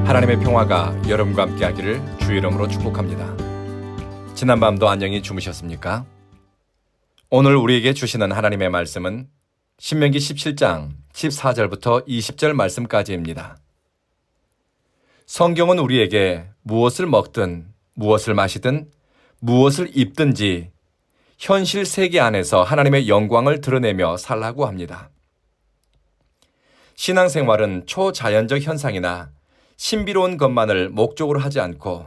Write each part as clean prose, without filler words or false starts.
하나님의 평화가 여러분과 함께하기를 주의 이름으로 축복합니다. 지난밤도 안녕히 주무셨습니까? 오늘 우리에게 주시는 하나님의 말씀은 신명기 17장 14절부터 20절 말씀까지입니다. 성경은 우리에게 무엇을 먹든 무엇을 마시든 무엇을 입든지 현실 세계 안에서 하나님의 영광을 드러내며 살라고 합니다. 신앙생활은 초자연적 현상이나 신비로운 것만을 목적으로 하지 않고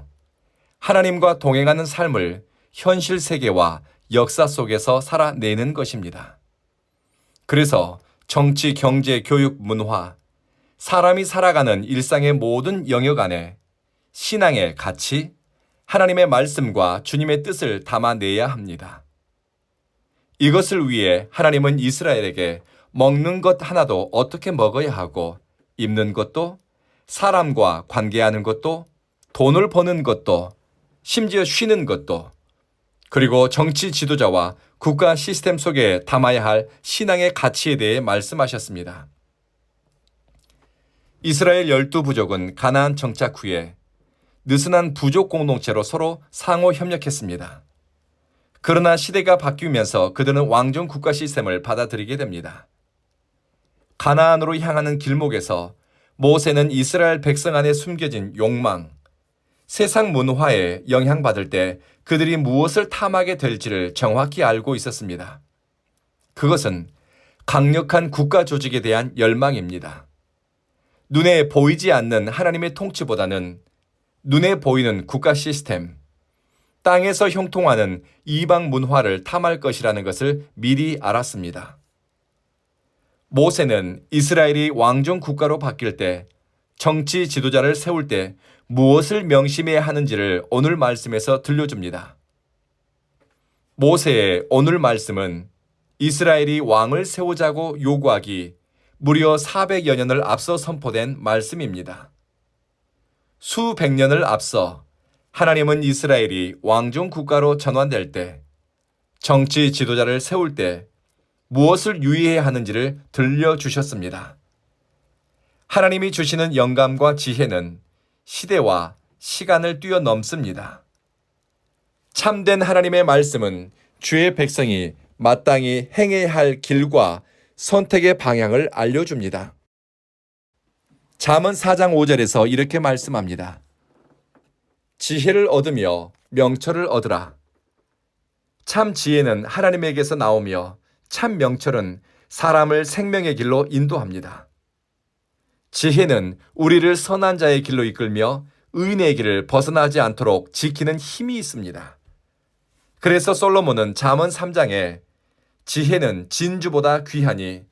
하나님과 동행하는 삶을 현실 세계와 역사 속에서 살아내는 것입니다. 그래서 정치, 경제, 교육, 문화, 사람이 살아가는 일상의 모든 영역 안에 신앙의 가치, 하나님의 말씀과 주님의 뜻을 담아내야 합니다. 이것을 위해 하나님은 이스라엘에게 먹는 것 하나도 어떻게 먹어야 하고 입는 것도 사람과 관계하는 것도 돈을 버는 것도 심지어 쉬는 것도 그리고 정치 지도자와 국가 시스템 속에 담아야 할 신앙의 가치에 대해 말씀하셨습니다. 이스라엘 12부족은 가나안 정착 후에 느슨한 부족 공동체로 서로 상호 협력했습니다. 그러나 시대가 바뀌면서 그들은 왕정 국가 시스템을 받아들이게 됩니다. 가나안으로 향하는 길목에서 모세는 이스라엘 백성 안에 숨겨진 욕망, 세상 문화에 영향받을 때 그들이 무엇을 탐하게 될지를 정확히 알고 있었습니다. 그것은 강력한 국가 조직에 대한 열망입니다. 눈에 보이지 않는 하나님의 통치보다는 눈에 보이는 국가 시스템, 땅에서 형통하는 이방 문화를 탐할 것이라는 것을 미리 알았습니다. 모세는 이스라엘이 왕정 국가로 바뀔 때 정치 지도자를 세울 때 무엇을 명심해야 하는지를 오늘 말씀에서 들려줍니다. 모세의 오늘 말씀은 이스라엘이 왕을 세우자고 요구하기 무려 400여 년을 앞서 선포된 말씀입니다. 수백 년을 앞서 하나님은 이스라엘이 왕정 국가로 전환될 때 정치 지도자를 세울 때 무엇을 유의해야 하는지를 들려주셨습니다. 하나님이 주시는 영감과 지혜는 시대와 시간을 뛰어넘습니다. 참된 하나님의 말씀은 주의 백성이 마땅히 행해야 할 길과 선택의 방향을 알려줍니다. 잠언 4장 5절에서 이렇게 말씀합니다. 지혜를 얻으며 명철을 얻으라. 참 지혜는 하나님에게서 나오며 참 명철은 사람을 생명의 길로 인도합니다. 지혜는 우리를 선한 자의 길로 이끌며 의인의 길을 벗어나지 않도록 지키는 힘이 있습니다. 그래서 솔로몬은 잠언 3장에 지혜는 진주보다 귀하니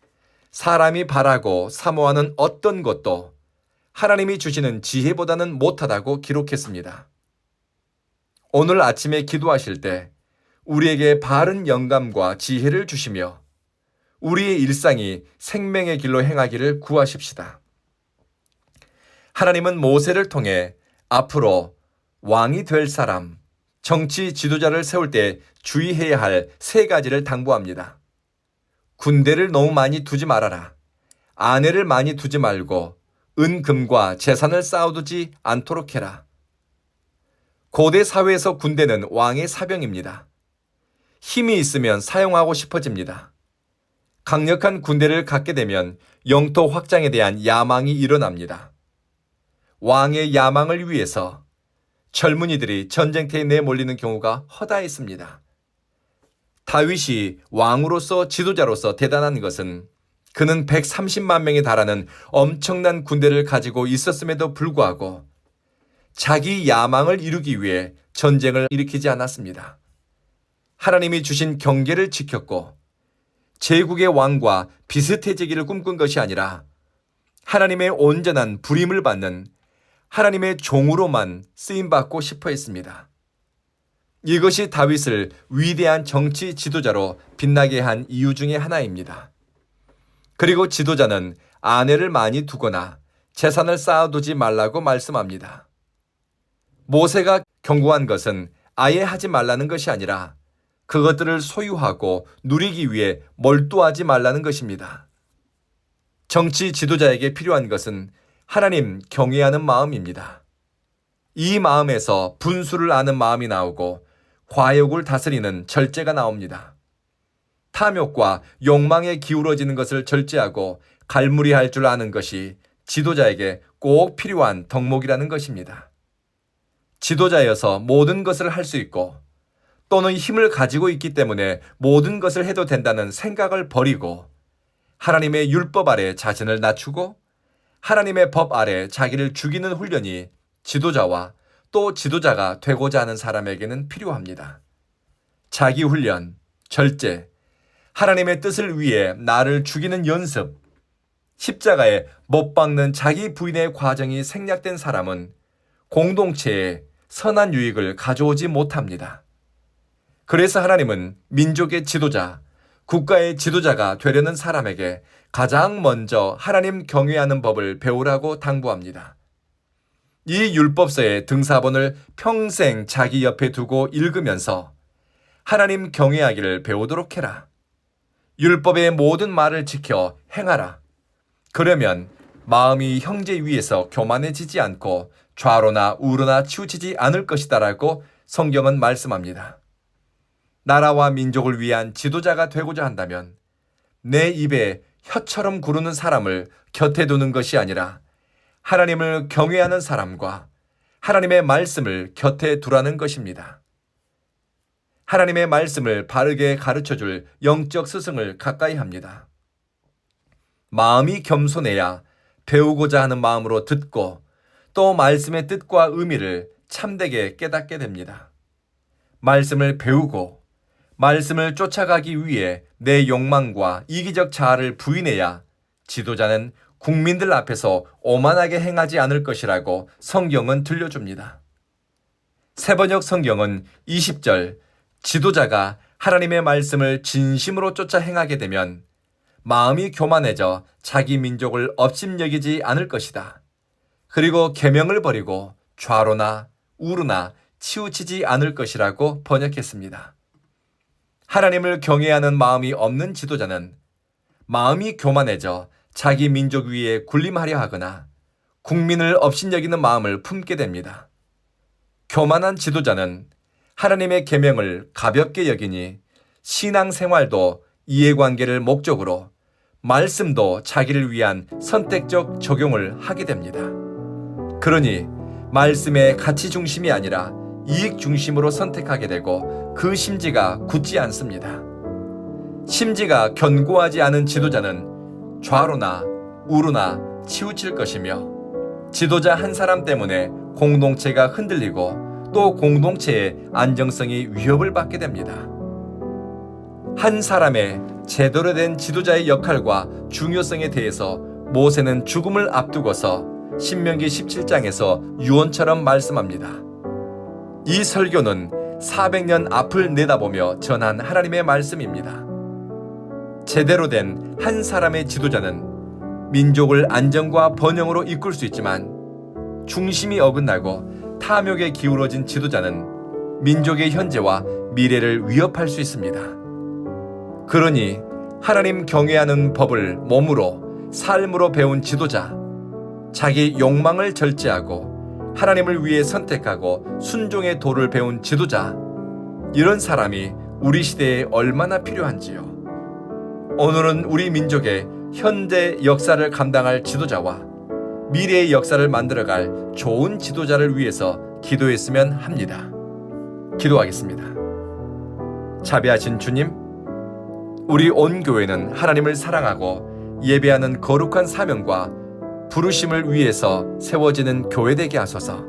사람이 바라고 사모하는 어떤 것도 하나님이 주시는 지혜보다는 못하다고 기록했습니다. 오늘 아침에 기도하실 때 우리에게 바른 영감과 지혜를 주시며 우리의 일상이 생명의 길로 행하기를 구하십시다. 하나님은 모세를 통해 앞으로 왕이 될 사람, 정치 지도자를 세울 때 주의해야 할 3가지를 당부합니다. 군대를 너무 많이 두지 말아라. 아내를 많이 두지 말고 은금과 재산을 쌓아두지 않도록 해라. 고대 사회에서 군대는 왕의 사병입니다. 힘이 있으면 사용하고 싶어집니다. 강력한 군대를 갖게 되면 영토 확장에 대한 야망이 일어납니다. 왕의 야망을 위해서 젊은이들이 전쟁터에 내몰리는 경우가 허다했습니다. 다윗이 왕으로서 지도자로서 대단한 것은 그는 130만 명에 달하는 엄청난 군대를 가지고 있었음에도 불구하고 자기 야망을 이루기 위해 전쟁을 일으키지 않았습니다. 하나님이 주신 경계를 지켰고 제국의 왕과 비슷해지기를 꿈꾼 것이 아니라 하나님의 온전한 부림을 받는 하나님의 종으로만 쓰임받고 싶어 했습니다. 이것이 다윗을 위대한 정치 지도자로 빛나게 한 이유 중에 하나입니다. 그리고 지도자는 아내를 많이 두거나 재산을 쌓아두지 말라고 말씀합니다. 모세가 경고한 것은 아예 하지 말라는 것이 아니라 그것들을 소유하고 누리기 위해 몰두하지 말라는 것입니다. 정치 지도자에게 필요한 것은 하나님 경외하는 마음입니다. 이 마음에서 분수를 아는 마음이 나오고 과욕을 다스리는 절제가 나옵니다. 탐욕과 욕망에 기울어지는 것을 절제하고 갈무리할 줄 아는 것이 지도자에게 꼭 필요한 덕목이라는 것입니다. 지도자여서 모든 것을 할 수 있고 또는 힘을 가지고 있기 때문에 모든 것을 해도 된다는 생각을 버리고 하나님의 율법 아래 자신을 낮추고 하나님의 법 아래 자기를 죽이는 훈련이 지도자와 또 지도자가 되고자 하는 사람에게는 필요합니다. 자기 훈련, 절제, 하나님의 뜻을 위해 나를 죽이는 연습, 십자가에 못 박는 자기 부인의 과정이 생략된 사람은 공동체에 선한 유익을 가져오지 못합니다. 그래서 하나님은 민족의 지도자, 국가의 지도자가 되려는 사람에게 가장 먼저 하나님 경외하는 법을 배우라고 당부합니다. 이 율법서의 등사본을 평생 자기 옆에 두고 읽으면서 하나님 경외하기를 배우도록 해라. 율법의 모든 말을 지켜 행하라. 그러면 마음이 형제 위에서 교만해지지 않고 좌로나 우로나 치우치지 않을 것이다라고 성경은 말씀합니다. 나라와 민족을 위한 지도자가 되고자 한다면 내 입에 혀처럼 구르는 사람을 곁에 두는 것이 아니라 하나님을 경외하는 사람과 하나님의 말씀을 곁에 두라는 것입니다. 하나님의 말씀을 바르게 가르쳐줄 영적 스승을 가까이 합니다. 마음이 겸손해야 배우고자 하는 마음으로 듣고 또 말씀의 뜻과 의미를 참되게 깨닫게 됩니다. 말씀을 배우고 말씀을 쫓아가기 위해 내 욕망과 이기적 자아를 부인해야 지도자는 국민들 앞에서 오만하게 행하지 않을 것이라고 성경은 들려줍니다. 새번역 성경은 20절 지도자가 하나님의 말씀을 진심으로 쫓아 행하게 되면 마음이 교만해져 자기 민족을 업심여기지 않을 것이다. 그리고 계명을 버리고 좌로나 우로나 치우치지 않을 것이라고 번역했습니다. 하나님을 경외하는 마음이 없는 지도자는 마음이 교만해져 자기 민족 위에 군림하려 하거나 국민을 업신여기는 마음을 품게 됩니다. 교만한 지도자는 하나님의 계명을 가볍게 여기니 신앙생활도 이해관계를 목적으로 말씀도 자기를 위한 선택적 적용을 하게 됩니다. 그러니 말씀의 가치 중심이 아니라 이익 중심으로 선택하게 되고 그 심지가 굳지 않습니다. 심지가 견고하지 않은 지도자는 좌로나 우로나 치우칠 것이며 지도자 한 사람 때문에 공동체가 흔들리고 또 공동체의 안정성이 위협을 받게 됩니다. 한 사람의 제대로 된 지도자의 역할과 중요성에 대해서 모세는 죽음을 앞두고서 신명기 17장에서 유언처럼 말씀합니다. 이 설교는 400년 앞을 내다보며 전한 하나님의 말씀입니다. 제대로 된 한 사람의 지도자는 민족을 안정과 번영으로 이끌 수 있지만 중심이 어긋나고 탐욕에 기울어진 지도자는 민족의 현재와 미래를 위협할 수 있습니다. 그러니 하나님 경외하는 법을 몸으로 삶으로 배운 지도자, 자기 욕망을 절제하고 하나님을 위해 선택하고 순종의 도를 배운 지도자, 이런 사람이 우리 시대에 얼마나 필요한지요. 오늘은 우리 민족의 현대 역사를 감당할 지도자와 미래의 역사를 만들어갈 좋은 지도자를 위해서 기도했으면 합니다. 기도하겠습니다. 자비하신 주님, 우리 온 교회는 하나님을 사랑하고 예배하는 거룩한 사명과 부르심을 위해서 세워지는 교회 되게 하소서.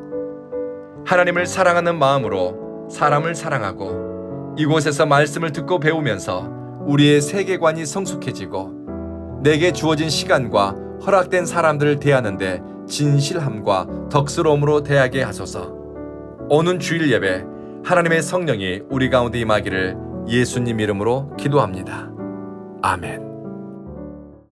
하나님을 사랑하는 마음으로 사람을 사랑하고 이곳에서 말씀을 듣고 배우면서 우리의 세계관이 성숙해지고 내게 주어진 시간과 허락된 사람들을 대하는데 진실함과 덕스러움으로 대하게 하소서. 오는 주일 예배 하나님의 성령이 우리 가운데 임하기를 예수님 이름으로 기도합니다. 아멘.